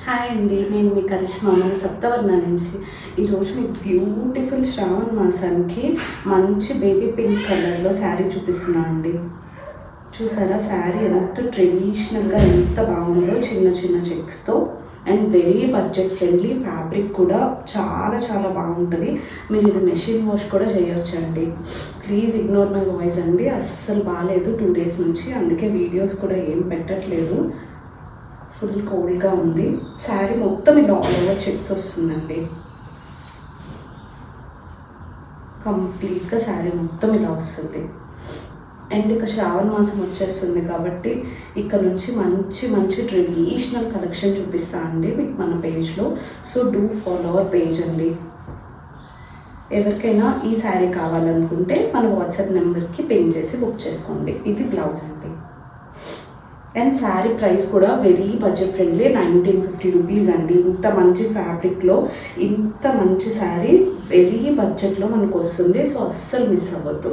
Hi అండి, నేను మీ కరిష్మా మన సప్తవర్ణ నుంచి. ఈరోజు మీకు బ్యూటిఫుల్ శ్రావణ మాసానికి మంచి బేబీ పింక్ కలర్లో శారీ చూపిస్తున్నాను అండి. చూసారా శారీ ఎంత ట్రెడిషనల్గా ఎంత బాగుందో, చిన్న చిన్న చెక్స్తో and very budget friendly. Fabric కూడా చాలా చాలా బాగుంటుంది. మీరు ఇది మెషిన్ వాష్ కూడా చేయొచ్చండి. ప్లీజ్ ఇగ్నోర్ మై వాయిస్ అండి, అస్సలు బాగాలేదు 2 days నుంచి, అందుకే వీడియోస్ కూడా ఏం పెట్టట్లేదు. ఫుల్ కోల్డ్గా ఉంది. శారీ మొత్తం ఇలా ఆల్ ఓవర్ చెక్స్ వస్తుందండి. కంప్లీట్గా శారీ మొత్తం ఇలా వస్తుంది. అండ్ ఇక శ్రావణ మాసం వచ్చేస్తుంది కాబట్టి ఇక్కడ నుంచి మంచి మంచి ట్రెడిషనల్ కలెక్షన్ చూపిస్తా అండి మీకు మన పేజ్లో. So do follow our page అండి. ఎవరికైనా ఈ శారీ కావాలనుకుంటే మన వాట్సాప్ నెంబర్కి పిన్ చేసి బుక్ చేసుకోండి. ఇది బ్లౌజ్ అండి. అండ్ శారీ ప్రైస్ కూడా వెరీ బడ్జెట్ ఫ్రెండ్లీ, 1950 రూపీస్ అండి. ఇంత మంచి ఫ్యాబ్రిక్లో ఇంత మంచి శారీ వెరీ బడ్జెట్లో మనకు వస్తుంది. సో అస్సలు మిస్ అవ్వద్దు.